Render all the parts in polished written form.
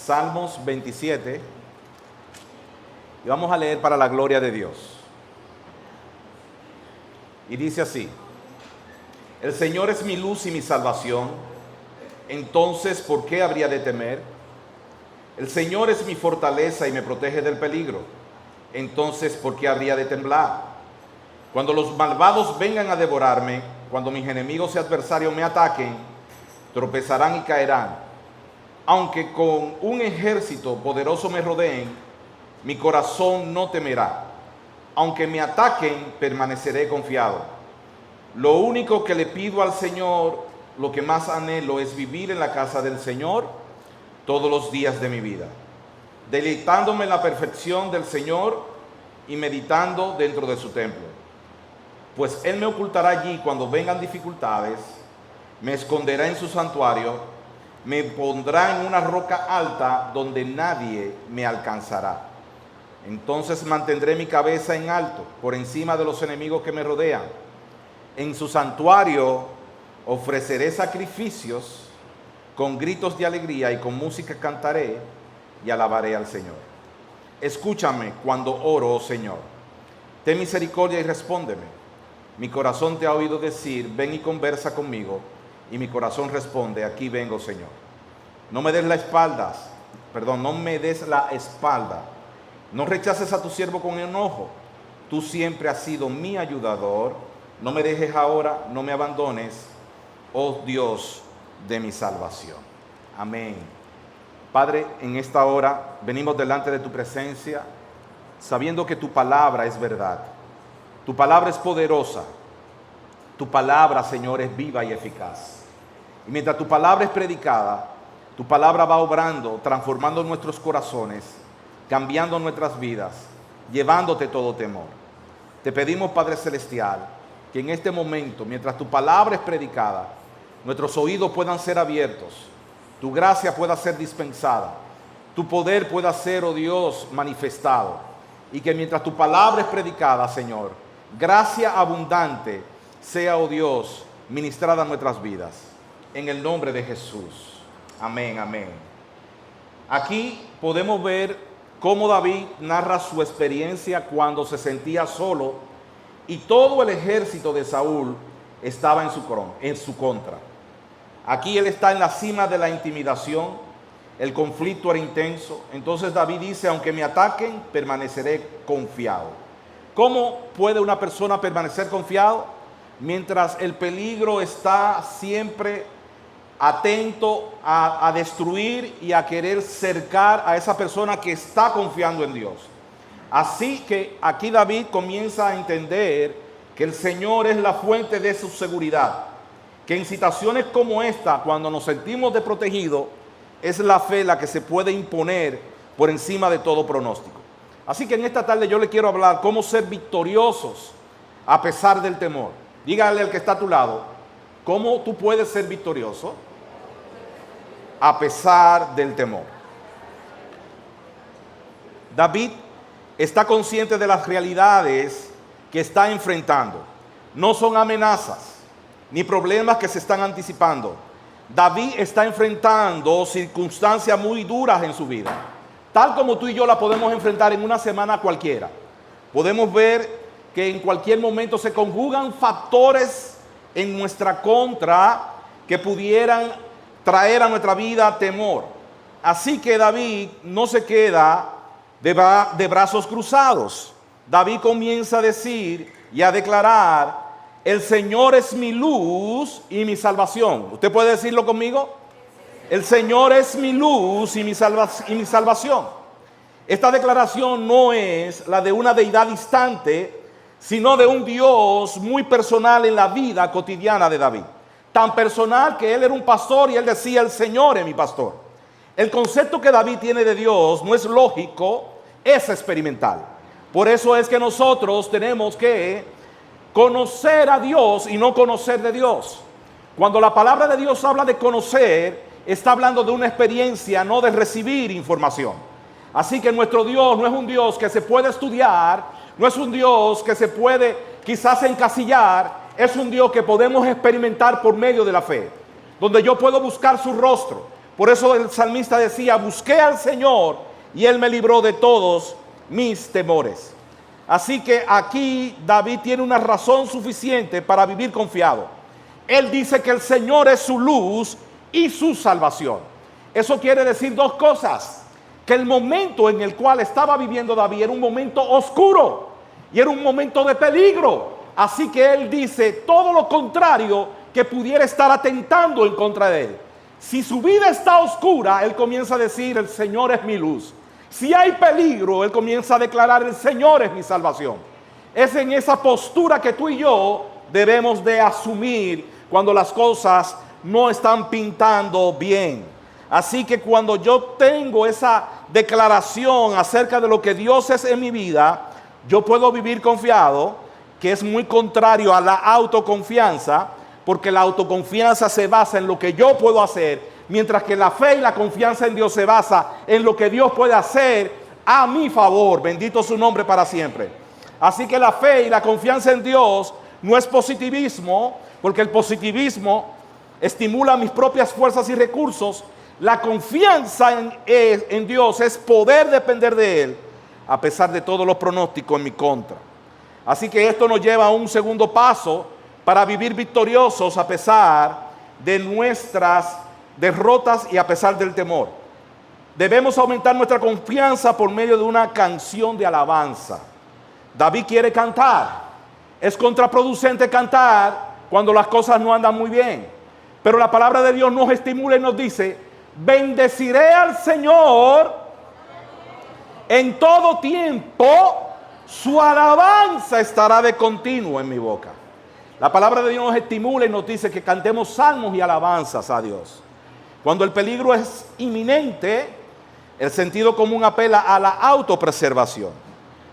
Salmos 27 y vamos a leer para la gloria de Dios. Y dice así: el Señor es mi luz y mi salvación, entonces ¿por qué habría de temer? El Señor es mi fortaleza y me protege del peligro, entonces ¿por qué habría de temblar? Cuando los malvados vengan a devorarme, cuando mis enemigos y adversarios me ataquen, tropezarán y caerán. Aunque con un ejército poderoso me rodeen, mi corazón no temerá. Aunque me ataquen, permaneceré confiado. Lo único que le pido al Señor, lo que más anhelo, es vivir en la casa del Señor todos los días de mi vida, deleitándome en la perfección del Señor y meditando dentro de su templo. Pues Él me ocultará allí cuando vengan dificultades, me esconderá en su santuario, me pondrá en una roca alta donde nadie me alcanzará. Entonces mantendré mi cabeza en alto, por encima de los enemigos que me rodean. En su santuario ofreceré sacrificios, con gritos de alegría y con música cantaré y alabaré al Señor. Escúchame cuando oro, oh Señor. Ten misericordia y respóndeme. Mi corazón te ha oído decir, ven y conversa conmigo, y mi corazón responde, aquí vengo, Señor. No me des la espalda, no rechaces a tu siervo con enojo. Tú siempre has sido mi ayudador, no me dejes ahora, no me abandones, oh Dios de mi salvación. Amén. Padre, en esta hora venimos delante de tu presencia, sabiendo que tu palabra es verdad. Tu palabra es poderosa. Tu palabra, Señor, es viva y eficaz. Y mientras tu palabra es predicada, tu palabra va obrando, transformando nuestros corazones, cambiando nuestras vidas, llevándote todo temor. Te pedimos, Padre Celestial, que en este momento, mientras tu palabra es predicada, nuestros oídos puedan ser abiertos, tu gracia pueda ser dispensada, tu poder pueda ser, oh Dios, manifestado. Y que mientras tu palabra es predicada, Señor, gracia abundante sea, oh Dios, ministrada a nuestras vidas. En el nombre de Jesús. Amén, amén. Aquí podemos ver cómo David narra su experiencia cuando se sentía solo y todo el ejército de Saúl estaba en su contra. Aquí él está en la cima de la intimidación, el conflicto era intenso. Entonces David dice, aunque me ataquen, permaneceré confiado. ¿Cómo puede una persona permanecer confiado? Mientras el peligro está siempre atento a destruir y a querer cercar a esa persona que está confiando en Dios. Así que aquí David comienza a entender que el Señor es la fuente de su seguridad. Que en situaciones como esta, cuando nos sentimos desprotegidos, es la fe la que se puede imponer por encima de todo pronóstico. Así que en esta tarde yo le quiero hablar cómo ser victoriosos a pesar del temor. Dígale al que está a tu lado, ¿cómo tú puedes ser victorioso a pesar del temor? David está consciente de las realidades que está enfrentando. No son amenazas ni problemas que se están anticipando. David está enfrentando circunstancias muy duras en su vida, tal como tú y yo la podemos enfrentar en una semana cualquiera. Podemos ver que en cualquier momento se conjugan factores en nuestra contra que pudieran traer a nuestra vida temor. Así que David no se queda de brazos cruzados. David comienza a decir y a declarar, el Señor es mi luz y mi salvación. ¿Usted puede decirlo conmigo? El Señor es mi luz y mi salvación. Esta declaración no es la de una deidad distante, sino de un Dios muy personal en la vida cotidiana de David. Tan personal que él era un pastor y él decía, el Señor es mi pastor. El concepto que David tiene de Dios no es lógico, es experimental. Por eso es que nosotros tenemos que conocer a Dios y no conocer de Dios. Cuando la palabra de Dios habla de conocer, está hablando de una experiencia, no de recibir información. Así que nuestro Dios no es un Dios que se puede estudiar, no es un Dios que se puede quizás encasillar, es un Dios que podemos experimentar por medio de la fe, donde yo puedo buscar su rostro, Por eso el salmista decía, busqué al Señor y Él me libró de todos mis temores. Así que aquí David tiene una razón suficiente para vivir confiado. Él dice que el Señor es su luz y su salvación. Eso quiere decir dos cosas: que el momento en el cual estaba viviendo David era un momento oscuro y era un momento de peligro. Así que él dice todo lo contrario que pudiera estar atentando en contra de él. Si su vida está oscura, él comienza a decir, el Señor es mi luz. Si hay peligro, él comienza a declarar, el Señor es mi salvación. Es en esa postura que tú y yo debemos de asumir cuando las cosas no están pintando bien. Así que cuando yo tengo esa declaración acerca de lo que Dios es en mi vida, yo puedo vivir confiado, que es muy contrario a la autoconfianza, porque la autoconfianza se basa en lo que yo puedo hacer, mientras que la fe y la confianza en Dios se basa en lo que Dios puede hacer a mi favor. Bendito su nombre para siempre. Así que la fe y la confianza en Dios no es positivismo, porque el positivismo estimula mis propias fuerzas y recursos. La confianza en Dios es poder depender de Él, a pesar de todos los pronósticos en mi contra. Así que esto nos lleva a un segundo paso para vivir victoriosos a pesar de nuestras derrotas y a pesar del temor. Debemos aumentar nuestra confianza por medio de una canción de alabanza. David quiere cantar. Es contraproducente cantar cuando las cosas no andan muy bien. Pero la palabra de Dios nos estimula y nos dice, bendeciré al Señor en todo tiempo, su alabanza estará de continuo en mi boca. La palabra de Dios nos estimula y nos dice que cantemos salmos y alabanzas a Dios. Cuando el peligro es inminente, el sentido común apela a la autopreservación,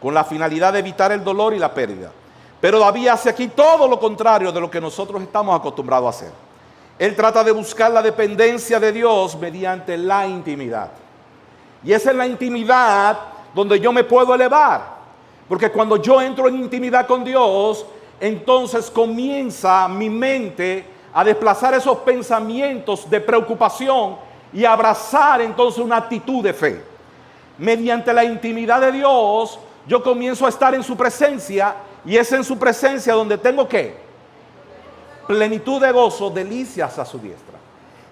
con la finalidad de evitar el dolor y la pérdida. Pero David hace aquí todo lo contrario de lo que nosotros estamos acostumbrados a hacer. Él trata de buscar la dependencia de Dios mediante la intimidad. Y es en la intimidad donde yo me puedo elevar. Porque cuando yo entro en intimidad con Dios, entonces comienza mi mente a desplazar esos pensamientos de preocupación y abrazar entonces una actitud de fe. Mediante la intimidad de Dios, yo comienzo a estar en su presencia, y es en su presencia donde tengo ¿qué? Plenitud de gozo, delicias a su diestra.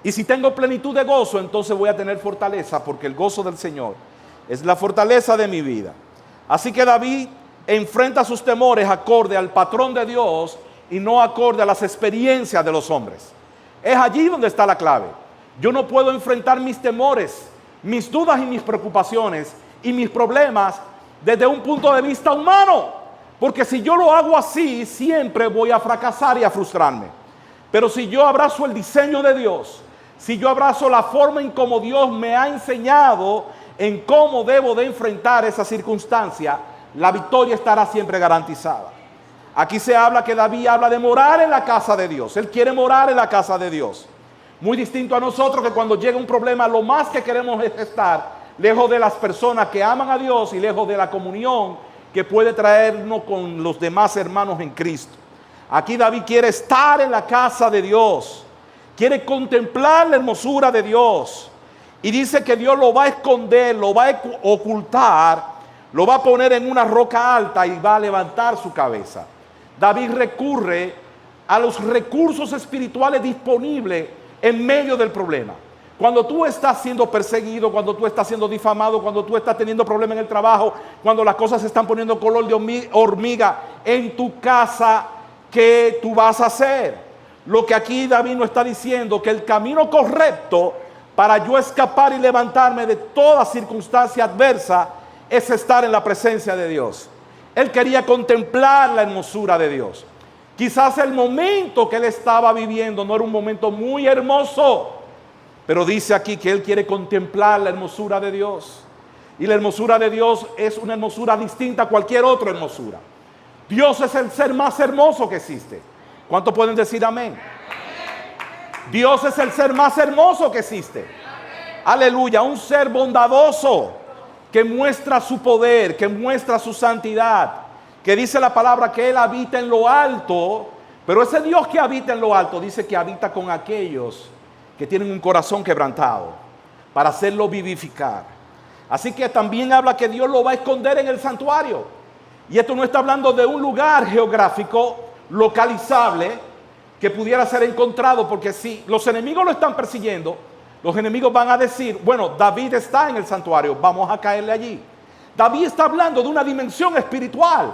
Y si tengo plenitud de gozo, entonces voy a tener fortaleza, porque el gozo del Señor es la fortaleza de mi vida. Así que David enfrenta sus temores acorde al patrón de Dios y no acorde a las experiencias de los hombres. Es allí donde está la clave. Yo no puedo enfrentar mis temores, mis dudas y mis preocupaciones y mis problemas desde un punto de vista humano, porque si yo lo hago así, siempre voy a fracasar y a frustrarme. Pero si yo abrazo el diseño de Dios, si yo abrazo la forma en cómo Dios me ha enseñado en cómo debo de enfrentar esa circunstancia, la victoria estará siempre garantizada. Aquí se habla que David habla de morar en la casa de Dios. Él quiere morar en la casa de Dios. Muy distinto a nosotros, que cuando llega un problema lo más que queremos es estar lejos de las personas que aman a Dios y lejos de la comunión que puede traernos con los demás hermanos en Cristo. Aquí David quiere estar en la casa de Dios. Quiere contemplar la hermosura de Dios. Y dice que Dios lo va a esconder, lo va a ocultar, lo va a poner en una roca alta y va a levantar su cabeza. David recurre a los recursos espirituales disponibles en medio del problema. Cuando tú estás siendo perseguido, cuando tú estás siendo difamado, cuando tú estás teniendo problemas en el trabajo, cuando las cosas se están poniendo color de hormiga en tu casa, ¿qué tú vas a hacer? Lo que aquí David nos está diciendo, que el camino correcto para yo escapar y levantarme de toda circunstancia adversa es estar en la presencia de Dios. Él quería contemplar la hermosura de Dios. Quizás el momento que él estaba viviendo no era un momento muy hermoso, pero dice aquí que él quiere contemplar la hermosura de Dios. Y la hermosura de Dios es una hermosura distinta a cualquier otra hermosura. Dios es el ser más hermoso que existe. ¿Cuántos pueden decir amén? Dios es el ser más hermoso que existe. Aleluya, un ser bondadoso que muestra su poder, que muestra su santidad, que dice la palabra que Él habita en lo alto, pero ese Dios que habita en lo alto dice que habita con aquellos que tienen un corazón quebrantado. para hacerlo vivificar. Así que también habla que Dios lo va a esconder en el santuario. Y esto no está hablando de un lugar geográfico localizable que pudiera ser encontrado, porque si los enemigos lo están persiguiendo, los enemigos van a decir, bueno, David está en el santuario, vamos a caerle allí. David está hablando de una dimensión espiritual.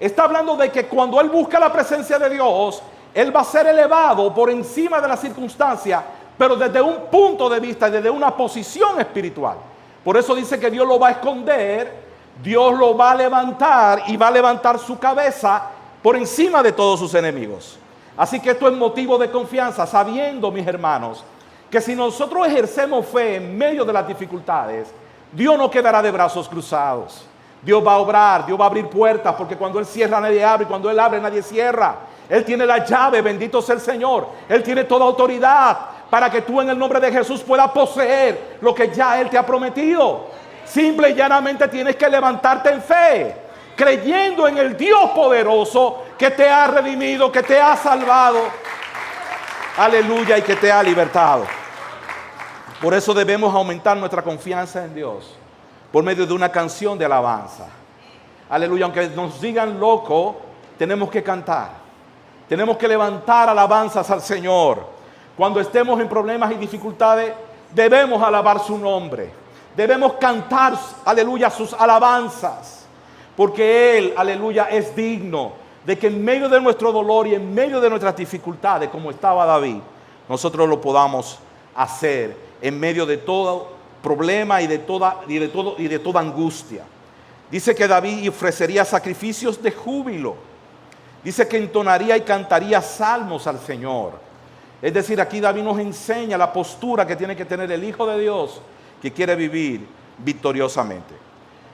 Está hablando de que cuando él busca la presencia de Dios, él va a ser elevado por encima de la circunstancia, pero desde un punto de vista, desde una posición espiritual. Por eso dice que Dios lo va a esconder, Dios lo va a levantar y va a levantar su cabeza por encima de todos sus enemigos. Así que esto es motivo de confianza, sabiendo, mis hermanos, que si nosotros ejercemos fe en medio de las dificultades, Dios no quedará de brazos cruzados. Dios va a obrar, Dios va a abrir puertas, porque cuando Él cierra nadie abre, y cuando Él abre nadie cierra. Él tiene la llave, bendito sea el Señor. Él tiene toda autoridad para que tú en el nombre de Jesús puedas poseer lo que ya Él te ha prometido. Simple y llanamente tienes que levantarte en fe, creyendo en el Dios poderoso que te ha redimido, que te ha salvado, aleluya, y que te ha libertado. Por eso debemos aumentar nuestra confianza en Dios por medio de una canción de alabanza. Aleluya, aunque nos digan loco, tenemos que cantar. Tenemos que levantar alabanzas al Señor. Cuando estemos en problemas y dificultades, debemos alabar su nombre. Debemos cantar, aleluya, sus alabanzas. Porque Él, aleluya, es digno de que en medio de nuestro dolor y en medio de nuestras dificultades, como estaba David, nosotros lo podamos hacer en medio de todo problema y de toda angustia. Dice que David ofrecería sacrificios de júbilo. Dice que entonaría y cantaría salmos al Señor. Es decir, aquí David nos enseña la postura que tiene que tener el Hijo de Dios que quiere vivir victoriosamente.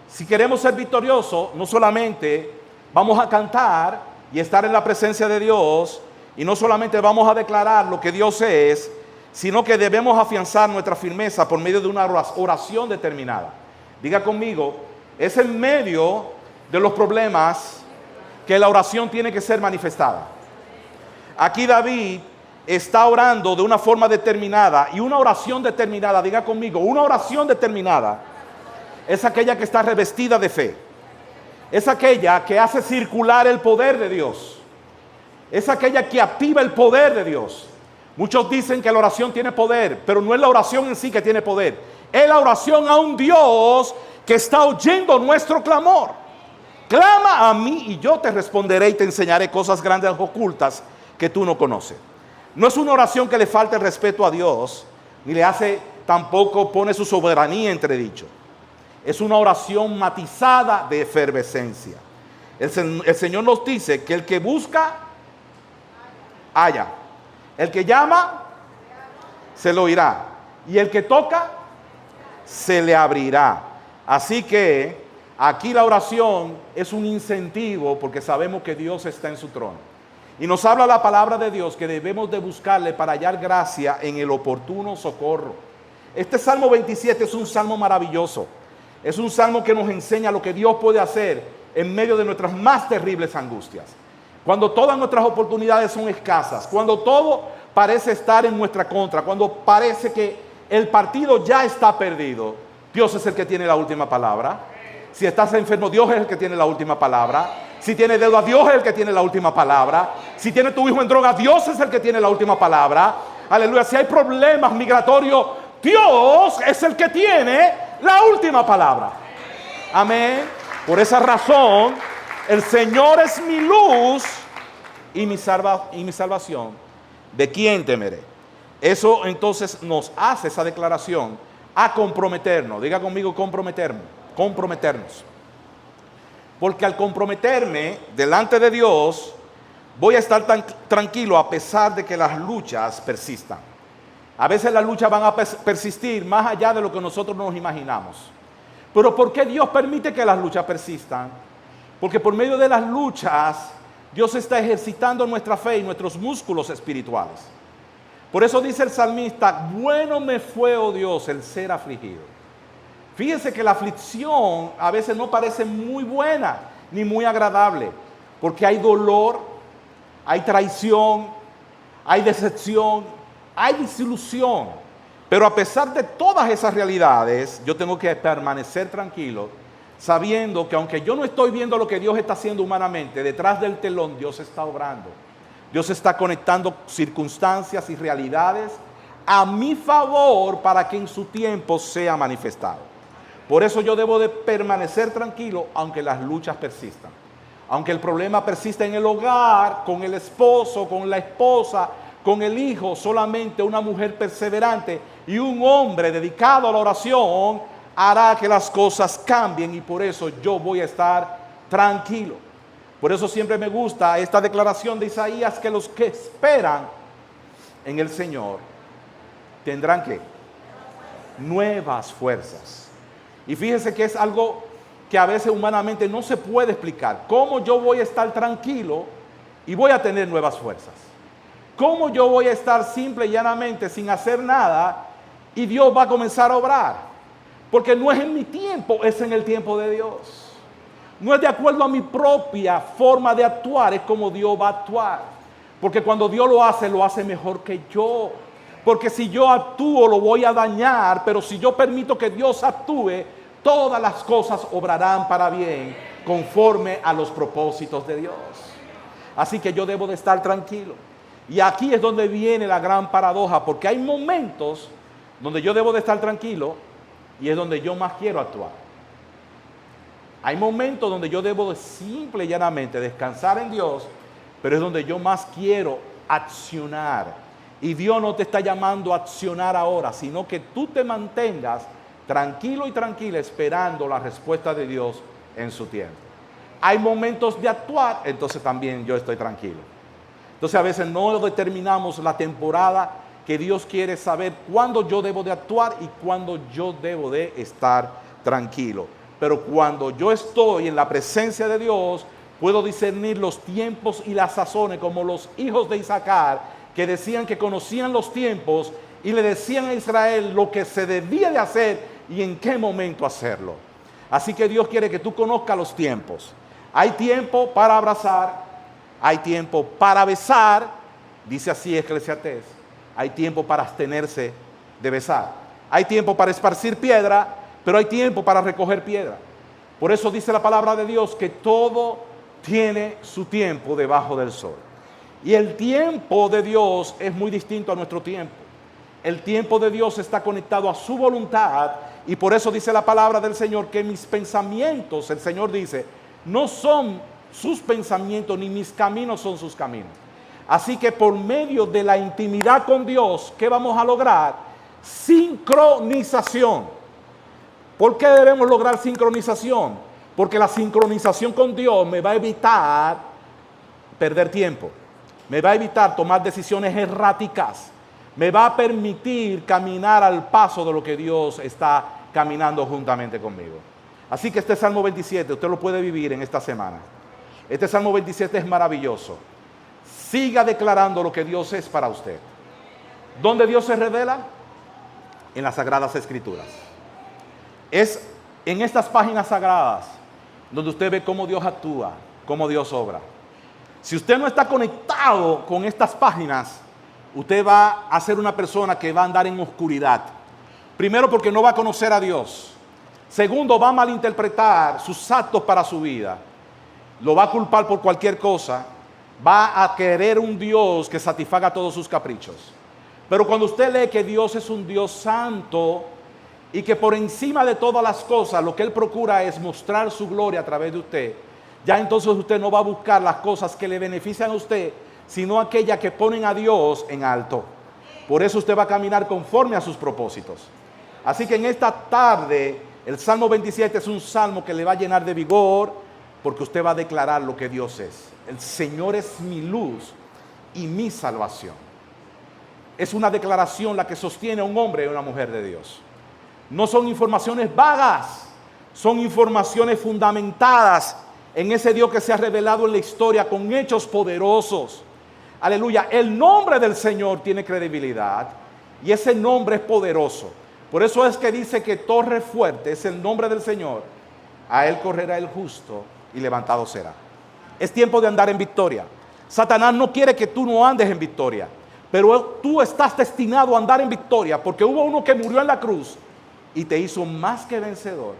Si queremos ser victoriosos, no solamente vamos a cantar y estar en la presencia de Dios, y no solamente vamos a declarar lo que Dios es, sino que debemos afianzar nuestra firmeza por medio de una oración determinada. Diga conmigo, es en medio de los problemas que la oración tiene que ser manifestada. Aquí David está orando de una forma determinada, y una oración determinada, diga conmigo, una oración determinada es aquella que está revestida de fe. Es aquella que hace circular el poder de Dios. Es aquella que activa el poder de Dios. Muchos dicen que la oración tiene poder, pero no es la oración en sí que tiene poder. Es la oración a un Dios que está oyendo nuestro clamor. Clama a mí y yo te responderé y te enseñaré cosas grandes ocultas que tú no conoces. No es una oración que le falte el respeto a Dios, ni le hace, tampoco pone su soberanía entredicho. Es una oración matizada de efervescencia. El Señor nos dice que el que busca, halla. El que llama, se lo oirá. Y el que toca, se le abrirá. Así que aquí la oración es un incentivo, porque sabemos que Dios está en su trono. Y nos habla la palabra de Dios que debemos de buscarle para hallar gracia en el oportuno socorro. Este Salmo 27 es un salmo maravilloso. Es un salmo que nos enseña lo que Dios puede hacer en medio de nuestras más terribles angustias. Cuando todas nuestras oportunidades son escasas, cuando todo parece estar en nuestra contra, cuando parece que el partido ya está perdido, Dios es el que tiene la última palabra. Si estás enfermo, Dios es el que tiene la última palabra. Si tienes deuda, Dios es el que tiene la última palabra. Si tiene tu hijo en droga, Dios es el que tiene la última palabra. Aleluya. Si hay problemas migratorios, Dios es el que tiene la última palabra. Amén. Por esa razón, el Señor es mi luz y mi salvación. ¿De quién temeré? Eso entonces nos hace esa declaración a comprometernos. Diga conmigo, comprometernos. Porque al comprometerme delante de Dios, voy a estar tan tranquilo a pesar de que las luchas persistan. A veces las luchas van a persistir más allá de lo que nosotros nos imaginamos. Pero ¿por qué Dios permite que las luchas persistan? Porque por medio de las luchas, Dios está ejercitando nuestra fe y nuestros músculos espirituales. Por eso dice el salmista, bueno me fue, oh Dios, el ser afligido. Fíjense que la aflicción a veces no parece muy buena ni muy agradable, porque hay dolor, hay traición, hay decepción, hay desilusión. Pero a pesar de todas esas realidades, yo tengo que permanecer tranquilo, sabiendo que aunque yo no estoy viendo lo que Dios está haciendo humanamente, detrás del telón Dios está obrando. Dios está conectando circunstancias y realidades a mi favor para que en su tiempo sea manifestado. Por eso yo debo de permanecer tranquilo aunque las luchas persistan. Aunque el problema persista en el hogar, con el esposo, con la esposa, con el hijo, solamente una mujer perseverante y un hombre dedicado a la oración hará que las cosas cambien, y por eso yo voy a estar tranquilo. Por eso siempre me gusta esta declaración de Isaías, que los que esperan en el Señor tendrán ¿qué? Nuevas fuerzas. Y fíjense que es algo que a veces humanamente no se puede explicar. ¿Cómo yo voy a estar tranquilo y voy a tener nuevas fuerzas? ¿Cómo yo voy a estar simple y llanamente sin hacer nada y Dios va a comenzar a obrar? Porque no es en mi tiempo, es en el tiempo de Dios. No es de acuerdo a mi propia forma de actuar, es como Dios va a actuar. Porque cuando Dios lo hace mejor que yo. Porque si yo actúo lo voy a dañar, pero si yo permito que Dios actúe, todas las cosas obrarán para bien conforme a los propósitos de Dios. Así que yo debo de estar tranquilo. Y aquí es donde viene la gran paradoja, porque hay momentos donde yo debo de estar tranquilo y es donde yo más quiero actuar. Hay momentos donde yo debo de simple y llanamente descansar en Dios, pero es donde yo más quiero accionar. Y Dios no te está llamando a accionar ahora, sino que tú te mantengas tranquilo y tranquila esperando la respuesta de Dios en su tiempo. Hay momentos de actuar, entonces también yo estoy tranquilo. Entonces a veces no determinamos la temporada que Dios quiere saber cuándo yo debo de actuar y cuándo yo debo de estar tranquilo. Pero cuando yo estoy en la presencia de Dios, puedo discernir los tiempos y las sazones, como los hijos de Isaacar, que decían que conocían los tiempos y le decían a Israel lo que se debía de hacer y en qué momento hacerlo. Así que Dios quiere que tú conozcas los tiempos. Hay tiempo para abrazar, hay tiempo para besar, dice así Eclesiastés. Hay tiempo para abstenerse de besar. Hay tiempo para esparcir piedra, pero hay tiempo para recoger piedra. Por eso dice la palabra de Dios que todo tiene su tiempo debajo del sol. Y el tiempo de Dios es muy distinto a nuestro tiempo. El tiempo de Dios está conectado a su voluntad, y por eso dice la palabra del Señor que mis pensamientos, el Señor dice, no son sus pensamientos ni mis caminos son sus caminos. Así que por medio de la intimidad con Dios, ¿qué vamos a lograr? Sincronización. ¿Por qué debemos lograr sincronización? Porque la sincronización con Dios me va a evitar perder tiempo. Me va a evitar tomar decisiones erráticas. Me va a permitir caminar al paso de lo que Dios está caminando juntamente conmigo. Así que este Salmo 27, usted lo puede vivir en esta semana. Este Salmo 27 es maravilloso. Siga declarando lo que Dios es para usted. ¿Dónde Dios se revela? En las Sagradas Escrituras. Es en estas páginas sagradas donde usted ve cómo Dios actúa, cómo Dios obra. Si usted no está conectado con estas páginas, usted va a ser una persona que va a andar en oscuridad. Primero, porque no va a conocer a Dios. Segundo, va a malinterpretar sus actos para su vida. Lo va a culpar por cualquier cosa. Va a querer un Dios que satisfaga todos sus caprichos. Pero cuando usted lee que Dios es un Dios santo y que por encima de todas las cosas lo que Él procura es mostrar su gloria a través de usted, ya entonces usted no va a buscar las cosas que le benefician a usted, sino aquellas que ponen a Dios en alto. Por eso usted va a caminar conforme a sus propósitos. Así que en esta tarde, el Salmo 27 es un salmo que le va a llenar de vigor, porque usted va a declarar lo que Dios es. El Señor es mi luz y mi salvación. Es una declaración la que sostiene a un hombre y a una mujer de Dios. No son informaciones vagas, son informaciones fundamentadas en ese Dios que se ha revelado en la historia con hechos poderosos. Aleluya, el nombre del Señor tiene credibilidad y ese nombre es poderoso. Por eso es que dice que torre fuerte es el nombre del Señor. A Él correrá el justo y levantado será. Es tiempo de andar en victoria. Satanás no quiere que tú no andes en victoria, Pero tú estás destinado a andar en victoria porque hubo uno que murió en la cruz y te hizo más que vencedor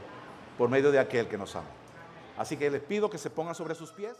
por medio de aquel que nos amó. Así que les pido que se pongan sobre sus pies.